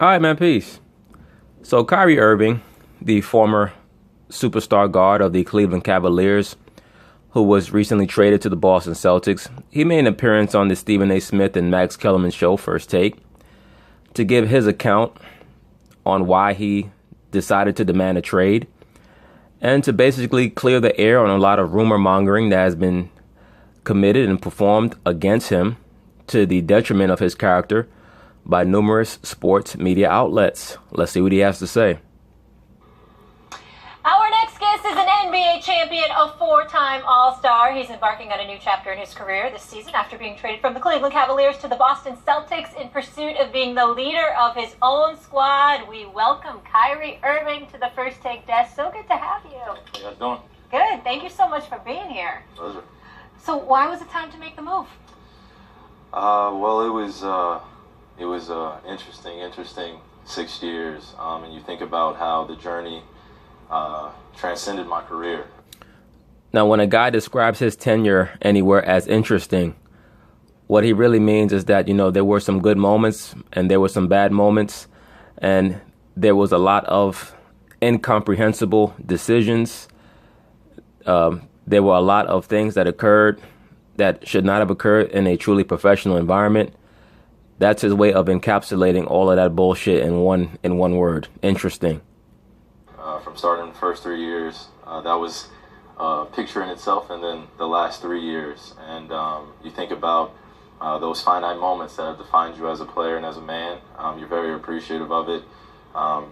All right, man, peace. So Kyrie Irving, the former superstar guard of the Cleveland Cavaliers, who was recently traded to the Boston Celtics, he made an appearance on the Stephen A. Smith and Max Kellerman show, First Take, to give his account on why he decided to demand a trade and to basically clear the air on a lot of rumor mongering that has been committed and performed against him to the detriment of his character by numerous sports media outlets. Let's see what he has to say. Our next guest is an NBA champion, a four-time All-Star. He's embarking on a new chapter in his career this season after being traded from the Cleveland Cavaliers to the Boston Celtics in pursuit of being the leader of his own squad. We welcome Kyrie Irving to the First Take desk. So good to have you. How you guys doing? Good. Thank you so much for being here. Pleasure. So why was it time to make the move? Well, it was interesting 6 years. And you think about how the journey transcended my career. Now, when a guy describes his tenure anywhere as interesting, what he really means is that, there were some good moments and there were some bad moments, and there was a lot of incomprehensible decisions. There were a lot of things that occurred that should not have occurred in a truly professional environment. That's his way of encapsulating all of that bullshit in one word: interesting. From starting the first 3 years, that was a picture in itself, and then the last 3 years. And you think about those finite moments that have defined you as a player and as a man. You're very appreciative of it.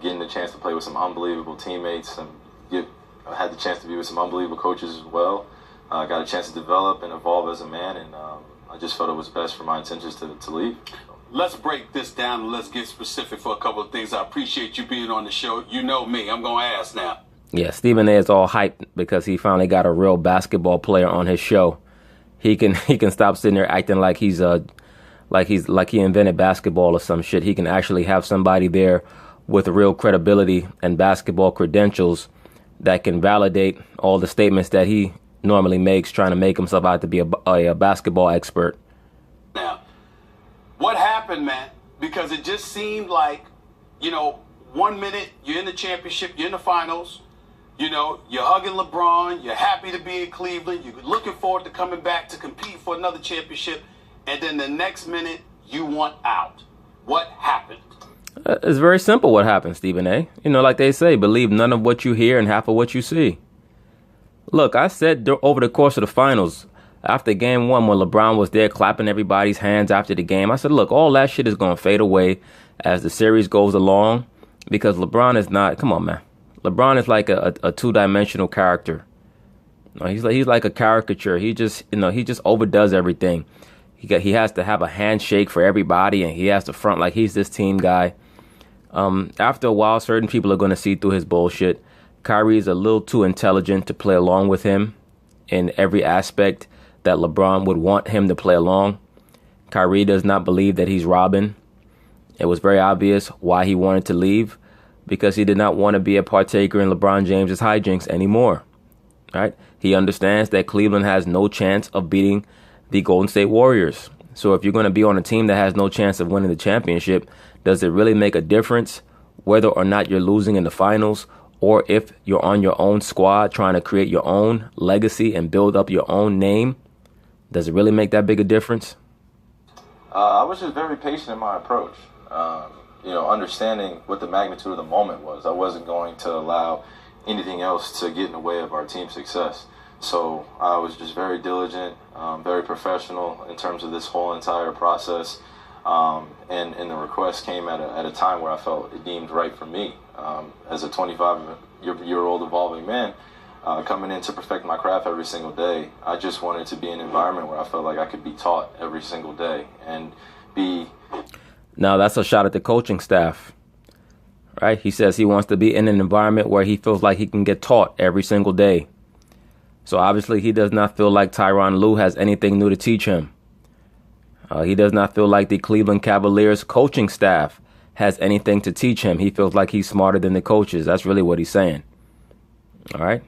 Getting the chance to play with some unbelievable teammates, and I had the chance to be with some unbelievable coaches as well. Got a chance to develop and evolve as a man, and I just felt it was best for my intentions to leave. Let's break this down and let's get specific for a couple of things. I appreciate you being on the show. You know me. I'm going to ask now. Yeah, Stephen A. is all hyped because he finally got a real basketball player on his show. He can stop sitting there acting like he invented basketball or some shit. He can actually have somebody there with real credibility and basketball credentials that can validate all the statements that he normally makes, trying to make himself out to be a basketball expert. Now, what happened, man? Because it just seemed like, 1 minute you're in the championship, you're in the finals, you're hugging LeBron, you're happy to be in Cleveland, you're looking forward to coming back to compete for another championship, and then the next minute you want out. What happened? It's very simple what happened, Stephen A. Like they say, believe none of what you hear and half of what you see. Look, I said over the course of the finals, after game one, when LeBron was there clapping everybody's hands after the game, I said, look, all that shit is going to fade away as the series goes along, because LeBron is not, come on, man. LeBron is like a two-dimensional character. He's like a caricature. He just overdoes everything. He has to have a handshake for everybody, and he has to front like he's this team guy. After a while, certain people are going to see through his bullshit. Kyrie is a little too intelligent to play along with him in every aspect that LeBron would want him to play along. Kyrie does not believe that he's Robin. It was very obvious why he wanted to leave, because he did not want to be a partaker in LeBron James's hijinks anymore. Right? He understands that Cleveland has no chance of beating the Golden State Warriors. So if you're going to be on a team that has no chance of winning the championship, does it really make a difference whether or not you're losing in the finals, or if you're on your own squad trying to create your own legacy and build up your own name? Does it really make that big a difference? I was just very patient in my approach, understanding what the magnitude of the moment was. I wasn't going to allow anything else to get in the way of our team's success. So I was just very diligent, very professional in terms of this whole entire process. And the request came at a time where I felt it deemed right for me. As a 25-year-old evolving man, coming in to perfect my craft every single day, I just wanted to be in an environment where I felt like I could be taught every single day and be... Now, that's a shot at the coaching staff, right? He says he wants to be in an environment where he feels like he can get taught every single day. So obviously he does not feel like Tyronn Lue has anything new to teach him. He does not feel like the Cleveland Cavaliers coaching staff has anything to teach him. He feels like he's smarter than the coaches. That's really what he's saying. All right.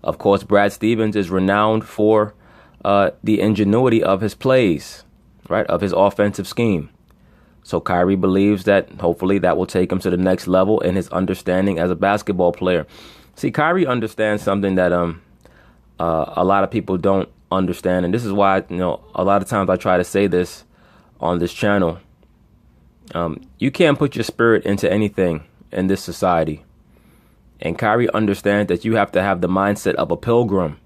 Of course, Brad Stevens is renowned for the ingenuity of his plays, right, of his offensive scheme. So Kyrie believes that hopefully that will take him to the next level in his understanding as a basketball player. See, Kyrie understands something that a lot of people don't understand, and this is why a lot of times I try to say this on this channel. You can't put your spirit into anything in this society, and Kyrie understands that you have to have the mindset of a pilgrim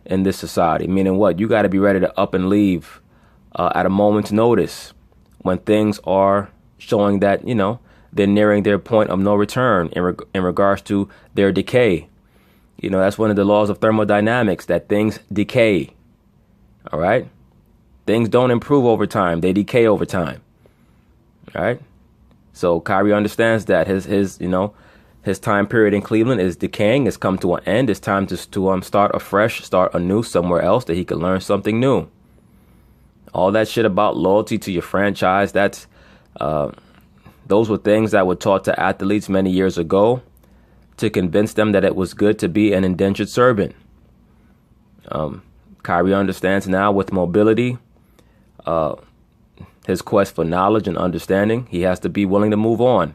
in this society. Meaning what? You got to be ready to up and leave at a moment's notice when things are showing that they're nearing their point of no return in regards to their decay. That's one of the laws of thermodynamics, that things decay. All right. Things don't improve over time. They decay over time. All right. So Kyrie understands that his time period in Cleveland is decaying. It's come to an end. It's time to start afresh, start anew somewhere else that he can learn something new. All that shit about loyalty to your franchise, those were things that were taught to athletes many years ago to convince them that it was good to be an indentured servant. Kyrie understands now with mobility, his quest for knowledge and understanding, he has to be willing to move on.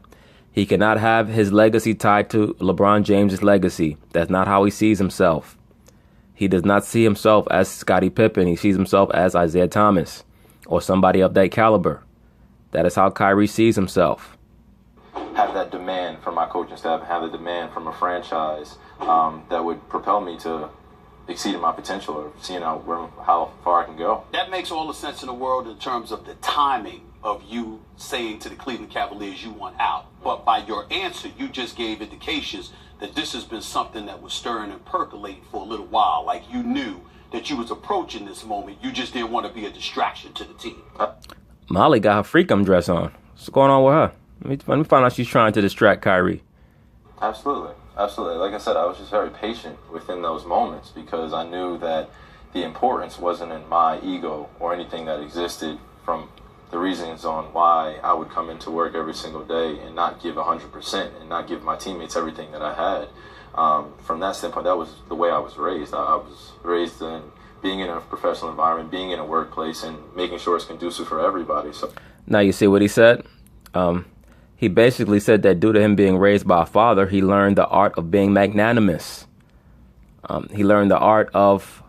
He cannot have his legacy tied to LeBron James's legacy. That's not how he sees himself. He does not see himself as Scottie Pippen. He sees himself as Isaiah Thomas or somebody of that caliber. That is how Kyrie sees himself. Have that demand from my coaching staff, have the demand from a franchise that would propel me to exceeding my potential or seeing how far I can go. That makes all the sense in the world in terms of the timing of you saying to the Cleveland Cavaliers you want out. But by your answer, you just gave indications that this has been something that was stirring and percolating for a little while. Like you knew that you was approaching this moment. You just didn't want to be a distraction to the team. Molly got her freakum dress on. What's going on with her? Let me find out she's trying to distract Kyrie. Absolutely. Absolutely. Like I said, I was just very patient within those moments because I knew that the importance wasn't in my ego or anything that existed from the reasons on why I would come into work every single day and not give 100% and not give my teammates everything that I had. From that standpoint, that was the way I was raised. I was raised in being in a professional environment, being in a workplace, and making sure it's conducive for everybody. So now you see what he said? He basically said that due to him being raised by a father, he learned the art of being magnanimous. He learned the art of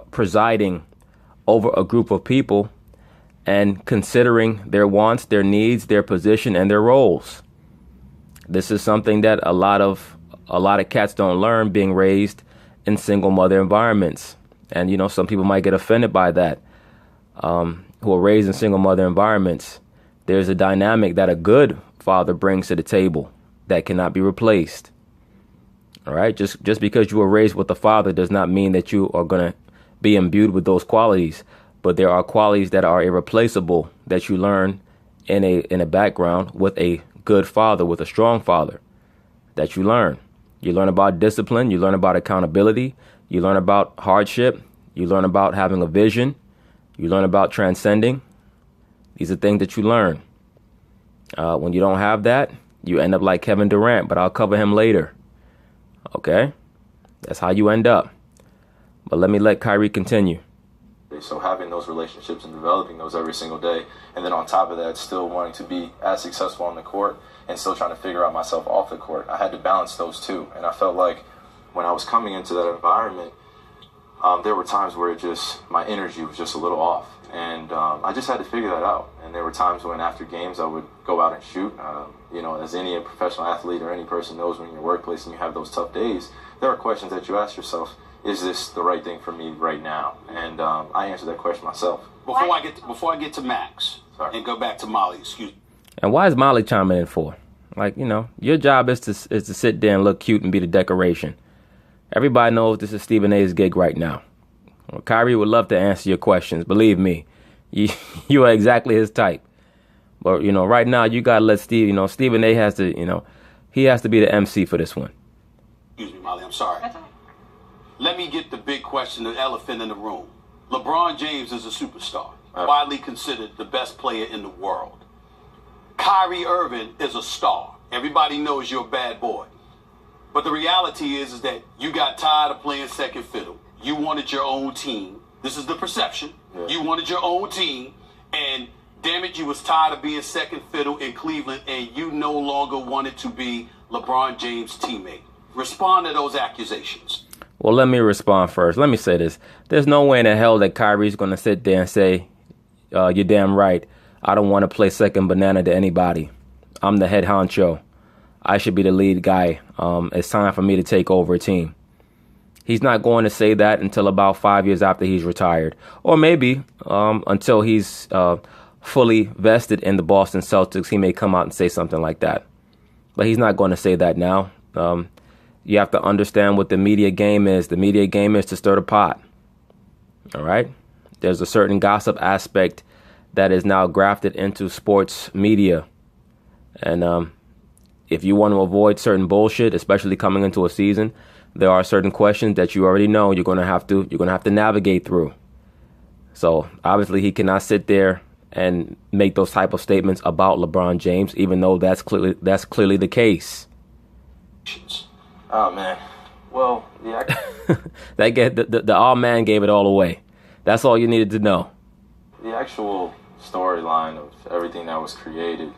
presiding over a group of people and considering their wants, their needs, their position, and their roles. This is something that a lot of cats don't learn being raised in single mother environments. And, some people might get offended by that, who are raised in single mother environments. There's a dynamic that a good father brings to the table that cannot be replaced. All right. Just because you were raised with a father does not mean that you are going to be imbued with those qualities. But there are qualities that are irreplaceable that you learn in a background with a good father, with a strong father, that you learn. You learn about discipline. You learn about accountability. You learn about hardship. You learn about having a vision. You learn about transcending. These are things that you learn. When you don't have that, you end up like Kevin Durant, but I'll cover him later. Okay? That's how you end up. But let me let Kyrie continue. So having those relationships and developing those every single day, and then on top of that, still wanting to be as successful on the court and still trying to figure out myself off the court. I had to balance those two. And I felt like when I was coming into that environment, there were times where my energy was just a little off. And I just had to figure that out. And there were times when after games I would go out and shoot. As any professional athlete or any person knows, when you're in your workplace and you have those tough days, there are questions that you ask yourself. Is this the right thing for me right now? And I answered that question myself. Before I get to Max, and go back to Molly, excuse me. And why is Molly chiming in for? Like, your job is to sit there and look cute and be the decoration. Everybody knows this is Stephen A's gig right now. Well, Kyrie would love to answer your questions. Believe me, you are exactly his type. But, right now you got to let Stephen A has to, he has to be the MC for this one. Excuse me, Molly, I'm sorry. Let me get the big question, the elephant in the room. LeBron James is a superstar, widely considered the best player in the world. Kyrie Irving is a star. Everybody knows you're a bad boy. But the reality is that you got tired of playing second fiddle. You wanted your own team. This is the perception. Yeah. You wanted your own team. And damn it, you was tired of being second fiddle in Cleveland and you no longer wanted to be LeBron James' teammate. Respond to those accusations. Well, let me respond first. Let me say this. There's no way in the hell that Kyrie's going to sit there and say, you're damn right. I don't want to play second banana to anybody. I'm the head honcho. I should be the lead guy. It's time for me to take over a team. He's not going to say that until about 5 years after he's retired. Or maybe until he's fully vested in the Boston Celtics, he may come out and say something like that. But he's not going to say that now. You have to understand what the media game is. The media game is to stir the pot. All right? There's a certain gossip aspect that is now grafted into sports media. And if you want to avoid certain bullshit, especially coming into a season, there are certain questions that you already know you're going to have to navigate through. So obviously he cannot sit there and make those type of statements about LeBron James, even though that's clearly the case. Oh man, well, yeah. The all man gave it all away. That's all you needed to know. The actual storyline of everything that was created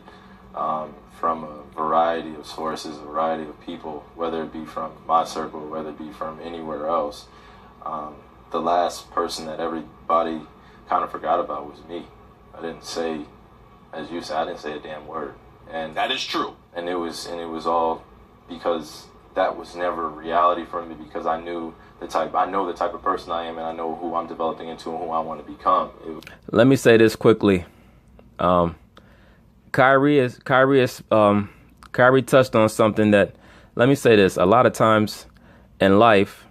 from a variety of sources, a variety of people, whether it be from my circle, whether it be from anywhere else, the last person that everybody kind of forgot about was me. I didn't say, as you said, I didn't say a damn word. And that is true. And it was all because that was never reality for me, because I know the type of person I am, and I know who I'm developing into and who I want to become. Let me say this quickly. Kyrie touched on something that, let me say this, a lot of times in life,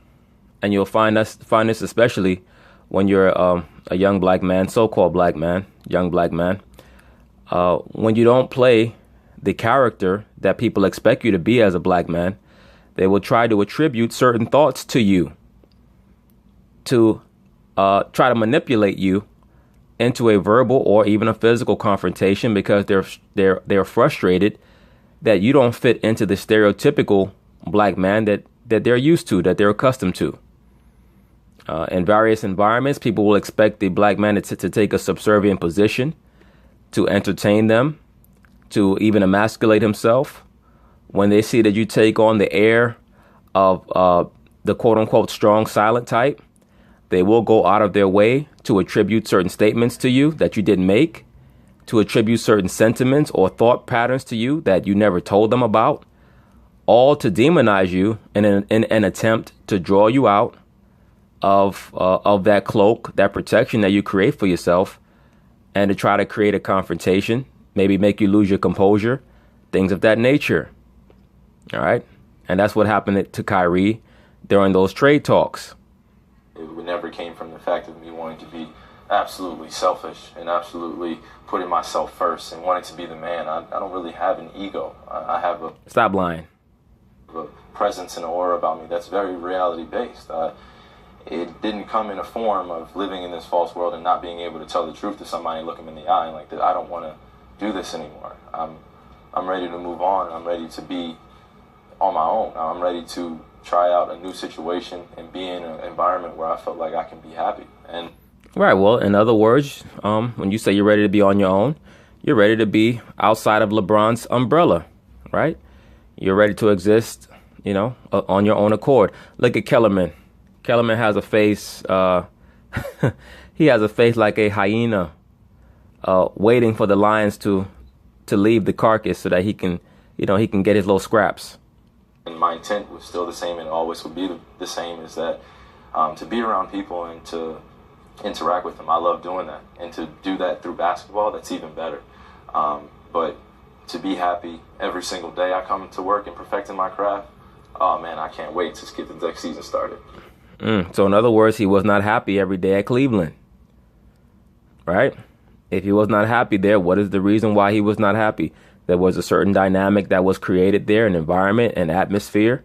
and you'll find this especially when you're a young black man, so-called black man, young black man, when you don't play the character that people expect you to be as a black man, they will try to attribute certain thoughts to you, to try to manipulate you into a verbal or even a physical confrontation, because they're frustrated that you don't fit into the stereotypical black man that they're used to, that they're accustomed to. In various environments, people will expect the black man to take a subservient position, to entertain them, to even emasculate himself. When they see that you take on the air of the quote-unquote strong silent type, they will go out of their way to attribute certain statements to you that you didn't make, to attribute certain sentiments or thought patterns to you that you never told them about, all to demonize you in an attempt to draw you out of that cloak, that protection that you create for yourself, and to try to create a confrontation, maybe make you lose your composure, things of that nature. All right? And that's what happened to Kyrie during those trade talks. It never came from the fact of me wanting to be absolutely selfish and absolutely putting myself first and wanting to be the man. I don't really have an ego. I have a... Stop lying. A presence and aura about me that's very reality-based. It didn't come in a form of living in this false world and not being able to tell the truth to somebody and look them in the eye and like, I don't want to do this anymore. I'm ready to move on. I'm ready to be on my own. I'm ready to try out a new situation and be in an environment where I felt like I can be happy. And right. Well, in other words, when you say you're ready to be on your own, you're ready to be outside of LeBron's umbrella, right? You're ready to exist, on your own accord. Look at Kellerman. Kellerman has a face. He has a face like a hyena, waiting for the lions to leave the carcass so that he can get his little scraps. And my intent was still the same and always will be the same, is that to be around people and to interact with them. I love doing that. And to do that through basketball, that's even better. But to be happy every single day I come to work and perfecting my craft, oh man, I can't wait to get the next season started. So in other words, he was not happy every day at Cleveland, right? If he was not happy there, what is the reason why he was not happy? There was a certain dynamic that was created there, an environment, an atmosphere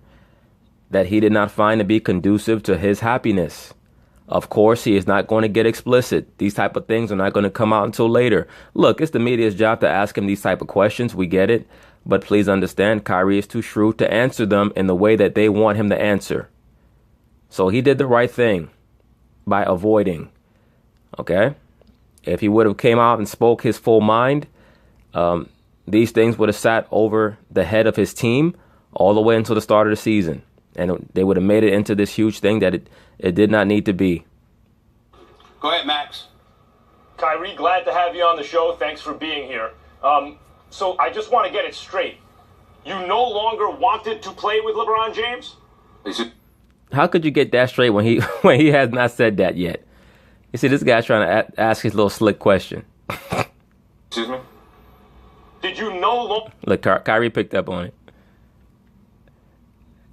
that he did not find to be conducive to his happiness. Of course, he is not going to get explicit. These type of things are not going to come out until later. Look, it's the media's job to ask him these type of questions. We get it. But please understand, Kyrie is too shrewd to answer them in the way that they want him to answer. So he did the right thing by avoiding. Okay? If he would have came out and spoke his full mind, these things would have sat over the head of his team all the way until the start of the season. And they would have made it into this huge thing that it did not need to be. Go ahead, Max. Kyrie, glad to have you on the show. Thanks for being here. So I just want to get it straight. You no longer wanted to play with LeBron James? How could you get that straight when he when he has not said that yet? You see, this guy's trying to ask his little slick question. Excuse me? Did you no longer... Look, Kyrie picked up on it.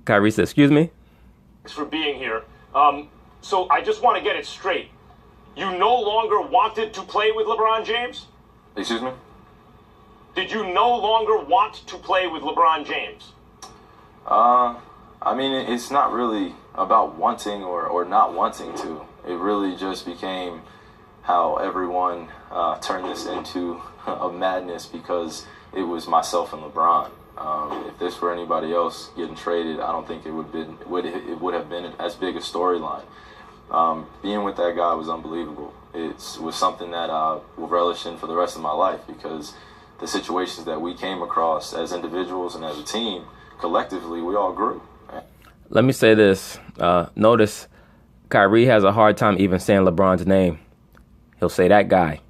Kyrie said, excuse me? Thanks for being here. So I just want to get it straight. You no longer wanted to play with LeBron James? Excuse me? Did you no longer want to play with LeBron James? I mean, it's not really about wanting or not wanting to. It really just became how everyone turned this into a madness because it was myself and LeBron. If this were anybody else getting traded, I don't think it would have been as big a storyline. Being with that guy was unbelievable. It was something that I will relish in for the rest of my life because the situations that we came across as individuals and as a team, collectively, we all grew. Let me say this. Notice Kyrie has a hard time even saying LeBron's name. He'll say that guy.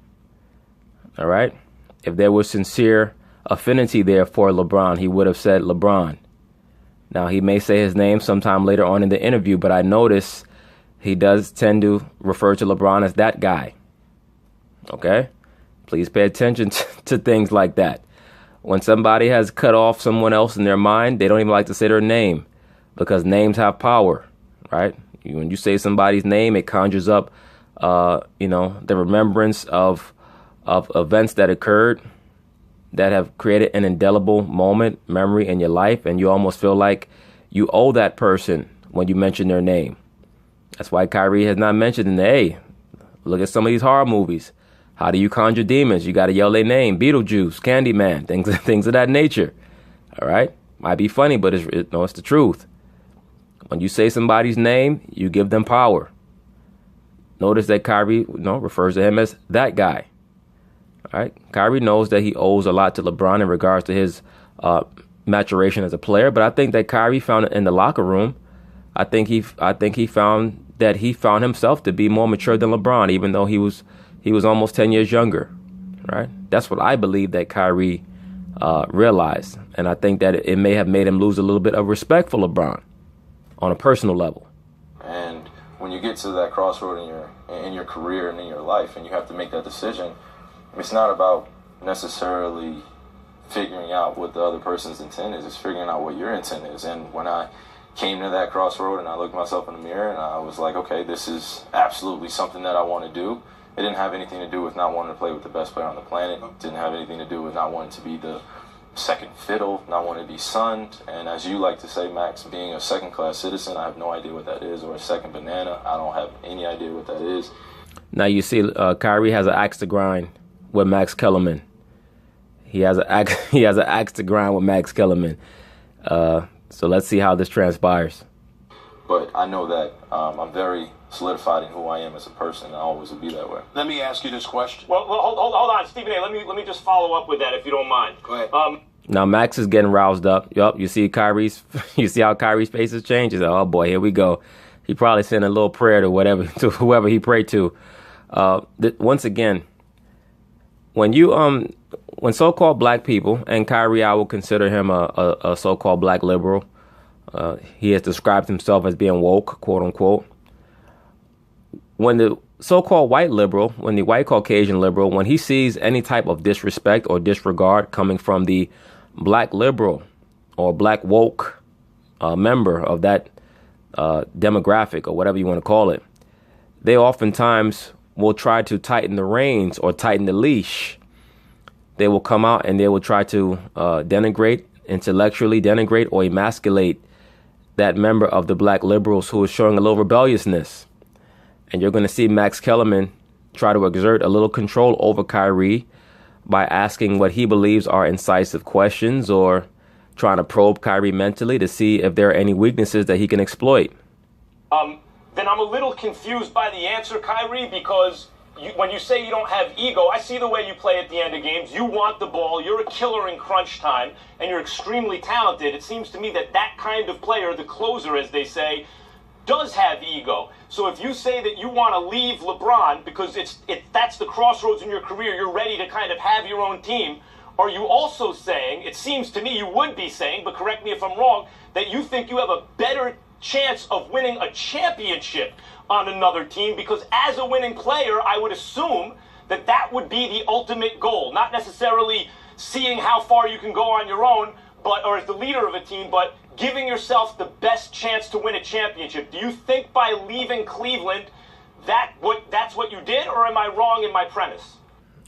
All right? If there was sincere affinity there for LeBron, he would have said LeBron. Now, he may say his name sometime later on in the interview, but I notice he does tend to refer to LeBron as that guy. Okay? Please pay attention to things like that. When somebody has cut off someone else in their mind, they don't even like to say their name because names have power, right? When you say somebody's name, it conjures up, the remembrance of events that occurred that have created an indelible memory in your life, and you almost feel like you owe that person when you mention their name. That's why Kyrie has not mentioned in the hey, look at some of these horror movies. How do you conjure demons? You got to yell their name. Beetlejuice, Candyman, things of that nature. All right? Might be funny, but it's the truth. When you say somebody's name, you give them power. Notice that Kyrie refers to him as that guy. All right? Kyrie knows that he owes a lot to LeBron in regards to his maturation as a player, but I think that Kyrie found it in the locker room. I think he found that he found himself to be more mature than LeBron, even though he was almost 10 years younger, right? That's what I believe that Kyrie realized. And I think that it may have made him lose a little bit of respect for LeBron on a personal level. And when you get to that crossroad in your career and in your life and you have to make that decision, it's not about necessarily figuring out what the other person's intent is. It's figuring out what your intent is. And when I came to that crossroad and I looked myself in the mirror and I was like, okay, this is absolutely something that I want to do. It didn't have anything to do with not wanting to play with the best player on the planet. It didn't have anything to do with not wanting to be the second fiddle, not wanting to be sunned. And as you like to say, Max, being a second-class citizen, I have no idea what that is, or a second banana. I don't have any idea what that is. Now you see, Kyrie has an axe to grind with Max Kellerman. He has an axe to grind with Max Kellerman. So let's see how this transpires. But I know that I'm very solidified in who I am as a person, and I always will be that way. Let me ask you this question. Well, hold on, Stephen A. Let me just follow up with that, if you don't mind. Go ahead. Now Max is getting roused up. Yup, you see how Kyrie's face has changed. He's like, oh boy, here we go. He probably sent a little prayer to whoever he prayed to. Once again, when so-called black people, and Kyrie, I will consider him a so-called black liberal. He has described himself as being woke, quote unquote. When the so-called white liberal, when the white Caucasian liberal, when he sees any type of disrespect or disregard coming from the black liberal or black woke member of that demographic or whatever you want to call it, they oftentimes will try to tighten the reins or tighten the leash. They will come out and they will try to intellectually denigrate or emasculate that member of the black liberals who is showing a little rebelliousness. And you're going to see Max Kellerman try to exert a little control over Kyrie by asking what he believes are incisive questions or trying to probe Kyrie mentally to see if there are any weaknesses that he can exploit. Then I'm a little confused by the answer, Kyrie, because when you say you don't have ego, I see the way you play at the end of games. You want the ball. You're a killer in crunch time, and you're extremely talented. It seems to me that that kind of player, the closer, as they say, does have ego. So if you say that you want to leave LeBron because that's the crossroads in your career, you're ready to kind of have your own team, are you also saying, it seems to me you would be saying, but correct me if I'm wrong, that you think you have a better chance of winning a championship on another team? Because as a winning player, I would assume that that would be the ultimate goal, not necessarily seeing how far you can go on your own, or as the leader of a team, but giving yourself the best chance to win a championship. Do you think by leaving Cleveland that's what you did, or am I wrong in my premise?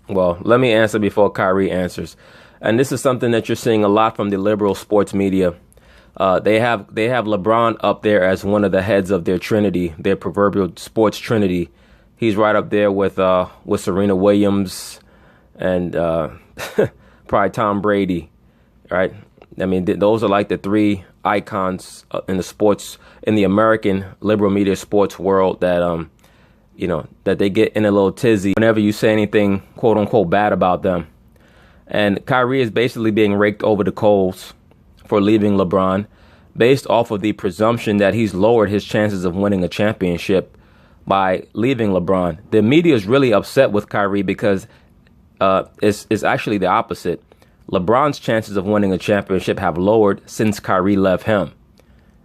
Well, let me answer before Kyrie answers. And this is something that you're seeing a lot from the liberal sports media. They have LeBron up there as one of the heads of their trinity, their proverbial sports trinity. He's right up there with Serena Williams and probably Tom Brady, right? I mean, those are like the three icons in the American liberal media sports world that that they get in a little tizzy whenever you say anything quote unquote bad about them. And Kyrie is basically being raked over the coals for leaving LeBron based off of the presumption that he's lowered his chances of winning a championship by leaving LeBron. The media is really upset with Kyrie because it's actually the opposite. LeBron's chances of winning a championship have lowered since Kyrie left him.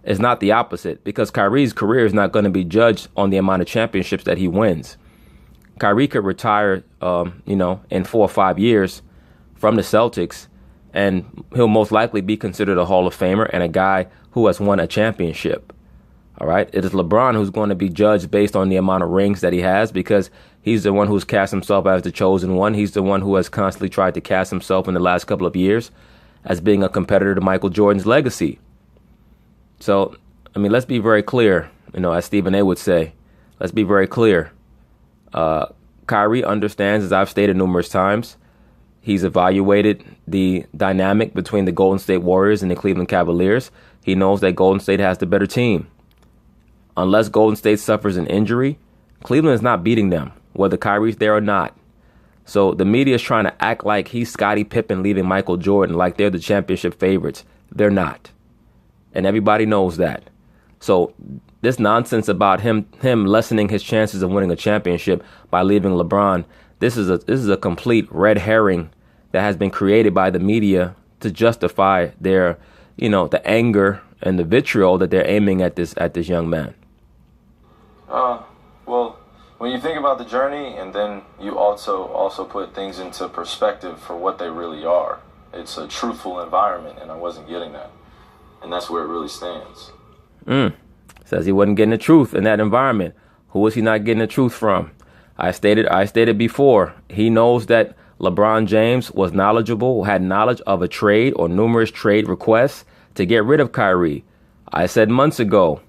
It's not the opposite, because Kyrie's career is not going to be judged on the amount of championships that he wins. Kyrie could retire, in 4 or 5 years from the Celtics, and he'll most likely be considered a Hall of Famer and a guy who has won a championship. All right. It is LeBron who's going to be judged based on the amount of rings that he has, because he's the one who's cast himself as the chosen one. He's the one who has constantly tried to cast himself in the last couple of years as being a competitor to Michael Jordan's legacy. So, I mean, let's be very clear, as Stephen A. would say, let's be very clear. Kyrie understands, as I've stated numerous times, he's evaluated the dynamic between the Golden State Warriors and the Cleveland Cavaliers. He knows that Golden State has the better team. Unless Golden State suffers an injury, Cleveland is not beating them, whether Kyrie's there or not. So the media is trying to act like he's Scottie Pippen leaving Michael Jordan, like they're the championship favorites. They're not. And everybody knows that. So this nonsense about him lessening his chances of winning a championship by leaving LeBron, this is a complete red herring that has been created by the media to justify their, the anger and the vitriol that they're aiming at this young man. Well, when you think about the journey, and then you also put things into perspective for what they really are, it's a truthful environment, and I wasn't getting that. And that's where it really stands. Says he wasn't getting the truth in that environment. Who was he not getting the truth from? I stated before, he knows that LeBron James was knowledgeable, had knowledge of a trade or numerous trade requests to get rid of Kyrie. I said months ago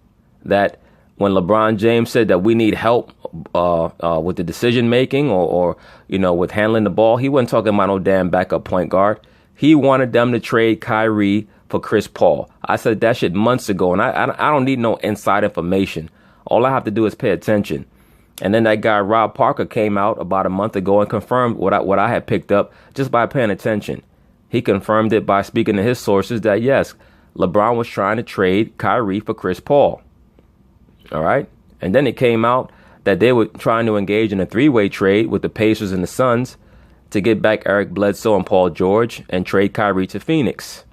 that when LeBron James said that we need help with the decision making or with handling the ball, he wasn't talking about no damn backup point guard. He wanted them to trade Kyrie for Chris Paul. I said that shit months ago, and I don't need no inside information. All I have to do is pay attention. And then that guy Rob Parker came out about a month ago and confirmed what I had picked up just by paying attention. He confirmed it by speaking to his sources that yes, LeBron was trying to trade Kyrie for Chris Paul. All right. And then it came out that they were trying to engage in a three-way trade with the Pacers and the Suns to get back Eric Bledsoe and Paul George and trade Kyrie to Phoenix.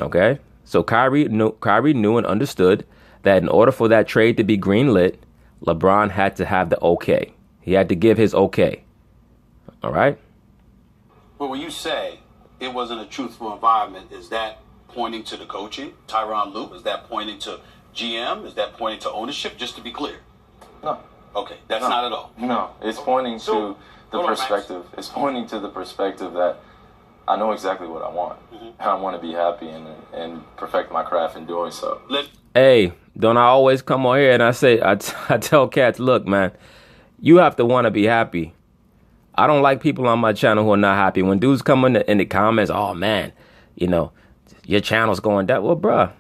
Okay. So Kyrie knew and understood that in order for that trade to be greenlit, LeBron had to have the okay. He had to give his okay. All right. But when you say it wasn't a truthful environment, is that pointing to the coaching, Tyronn Lue? Is that pointing to GM? Is that pointing to ownership? Just to be clear. No. Okay, that's not at all. No, it's pointing to the perspective. It's pointing to the perspective that I know exactly what I want. Mm-hmm. And I want to be happy and perfect my craft in doing so. Hey, don't I always come on here and I tell cats, look, man, you have to want to be happy. I don't like people on my channel who are not happy. When dudes come in the comments, oh, man, your channel's going down. Well, bruh,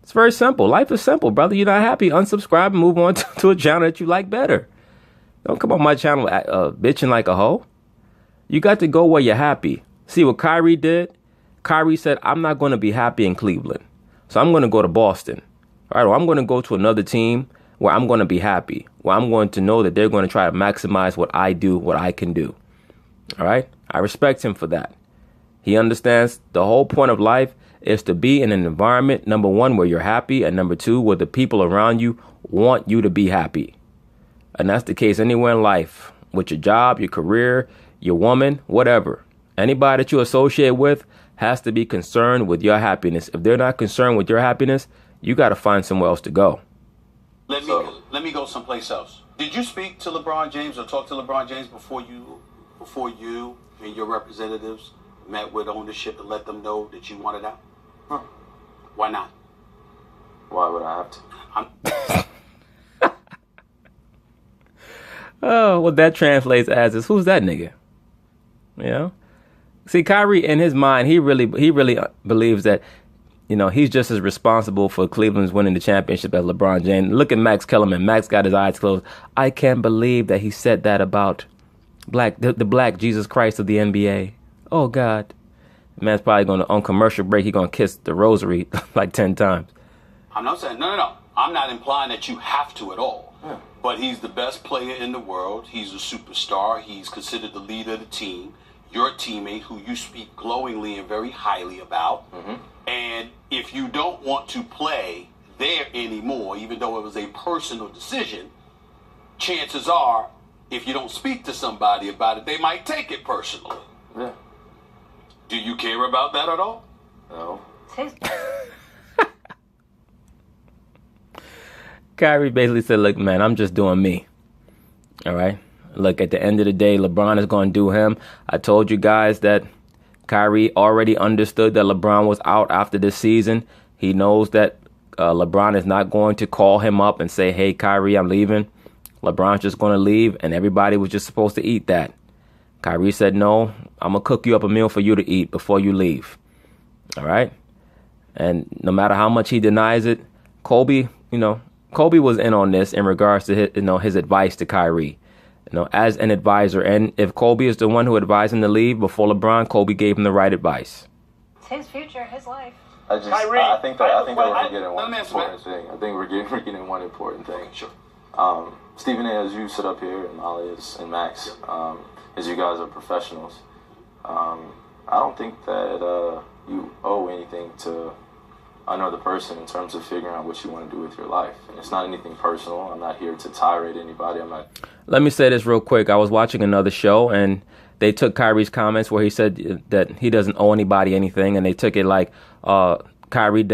it's very simple. Life is simple, brother. You're not happy, unsubscribe and move on to a channel that you like better. Don't come on my channel bitching like a hoe. You got to go where you're happy. See what Kyrie did? Kyrie said, I'm not going to be happy in Cleveland, so I'm going to go to Boston. All right, or I'm going to go to another team where I'm going to be happy, where I'm going to know that they're going to try to maximize what I do, what I can do. All right, I respect him for that. He understands the whole point of life is to be in an environment, number one, where you're happy, and number two, where the people around you want you to be happy. And that's the case anywhere in life, with your job, your career, your woman, whatever. Anybody that you associate with has to be concerned with your happiness. If they're not concerned with your happiness, you got to find somewhere else to go. Let me go someplace else. Did you speak to LeBron James or talk to LeBron James before you and your representatives met with ownership to let them know that you wanted out? Huh. Why not? Why would I have to? Oh, what that translates as is, who's that nigga? You know? See, Kyrie, in his mind, he really believes that, you know, he's just as responsible for Cleveland's winning the championship as LeBron James. Look at Max Kellerman. Max got his eyes closed. I can't believe that he said that about the black Jesus Christ of the NBA. Oh, God. Man's probably going to, on commercial break, he's going to kiss the rosary like 10 times. I'm not saying, no. I'm not implying that you have to at all. Yeah. But he's the best player in the world. He's a superstar. He's considered the leader of the team. Your teammate, who you speak glowingly and very highly about. Mm-hmm. And if you don't want to play there anymore, even though it was a personal decision, chances are, if you don't speak to somebody about it, they might take it personally. Yeah. Do you care about that at all? No. Kyrie basically said, look, man, I'm just doing me. All right? Look, at the end of the day, LeBron is going to do him. I told you guys that Kyrie already understood that LeBron was out after this season. He knows that LeBron is not going to call him up and say, hey, Kyrie, I'm leaving. LeBron's just going to leave, and everybody was just supposed to eat that. Kyrie said, no, I'm going to cook you up a meal for you to eat before you leave. All right? And no matter how much he denies it, Kobe was in on this in regards to his advice to Kyrie. As an advisor, and if Kobe is the one who advised him to leave before LeBron, Kobe gave him the right advice. It's his future, his life. I think that we're forgetting one important thing. I think we're forgetting one important thing. Sure. Stephen A., as you sit up here, and Molly and Max, as you guys are professionals, I don't think that you owe anything to another person in terms of figuring out what you want to do with your life. And it's not anything personal. I'm not here to tirade anybody. Let me say this real quick. I was watching another show, and they took Kyrie's comments where he said that he doesn't owe anybody anything, and they took it like Kyrie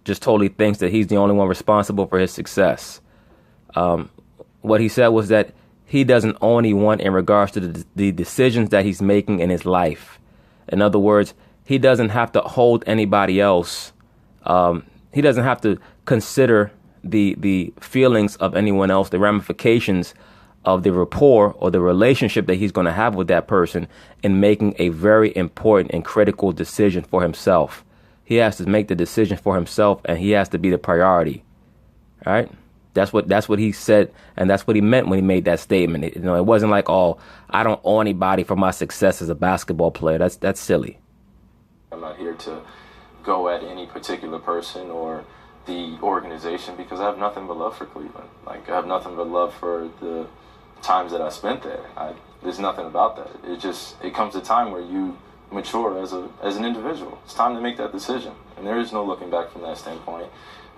just totally thinks that he's the only one responsible for his success. What he said was that he doesn't owe anyone in regards to the decisions that he's making in his life. In other words, he doesn't have to hold anybody else. He doesn't have to consider the feelings of anyone else, the ramifications of the rapport or the relationship that he's going to have with that person in making a very important and critical decision for himself. He has to make the decision for himself, and he has to be the priority. All right? That's what he said, and that's what he meant when he made that statement. It wasn't like, oh, I don't owe anybody for my success as a basketball player. That's silly. I'm not here to go at any particular person or the organization because I have nothing but love for Cleveland. I have nothing but love for the times that I spent there. There's nothing about that. It comes a time where you mature as an individual. It's time to make that decision, and there is no looking back from that standpoint.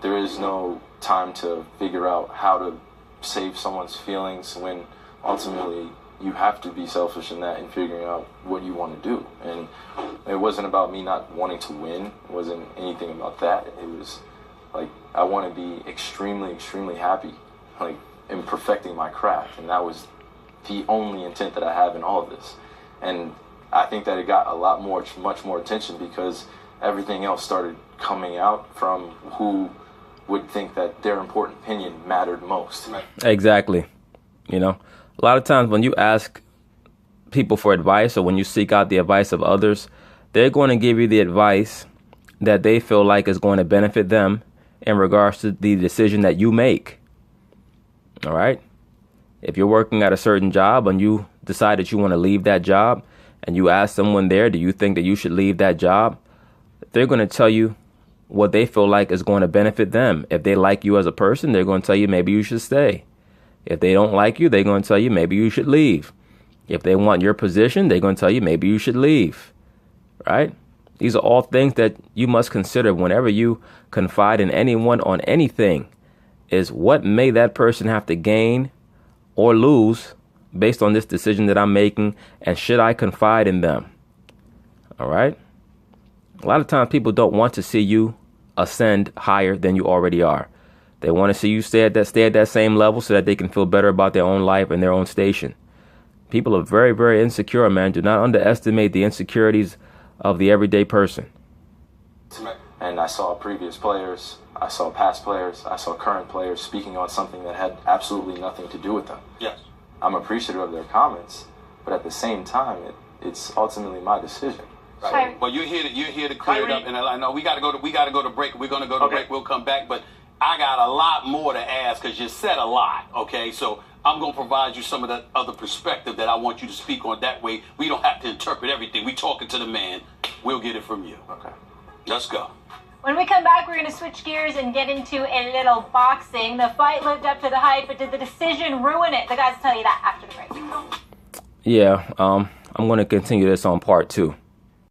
There is no time to figure out how to save someone's feelings when ultimately you have to be selfish in that and figuring out what you want to do. And it wasn't about me not wanting to win. It wasn't anything about that. It was like I want to be extremely, extremely happy, in perfecting my craft. And that was the only intent that I have in all of this. And I think that it got much more attention because everything else started coming out from who would think that their important opinion mattered most. Exactly. A lot of times when you ask people for advice or when you seek out the advice of others, they're going to give you the advice that they feel like is going to benefit them in regards to the decision that you make. All right? If you're working at a certain job and you decide that you want to leave that job and you ask someone there, do you think that you should leave that job? They're going to tell you what they feel like is going to benefit them. If they like you as a person, they're going to tell you maybe you should stay. If they don't like you, they're going to tell you maybe you should leave. If they want your position, they're going to tell you maybe you should leave. Right? These are all things that you must consider whenever you confide in anyone on anything, is what may that person have to gain or lose based on this decision that I'm making, and should I confide in them? All right? A lot of times people don't want to see you ascend higher than you already are. They want to see you stay at that same level so that they can feel better about their own life and their own station. People are very, very insecure, man. Do not underestimate the insecurities of the everyday person. And I saw previous players, I saw past players, I saw current players speaking on something that had absolutely nothing to do with them. Yes. I'm appreciative of their comments, but at the same time, it's ultimately my decision. Right. Well, you're here to clear it up, and I know we got to go to break. We're going to go to break. We'll come back, but I got a lot more to ask because you said a lot. Okay, so I'm going to provide you some of the other perspective that I want you to speak on. That way, we don't have to interpret everything. We talking to the man. We'll get it from you. Okay. Let's go. When we come back, we're going to switch gears and get into a little boxing. The fight lived up to the hype, but did the decision ruin it? The guys will tell you that after the break. Yeah, I'm going to continue this on part 2.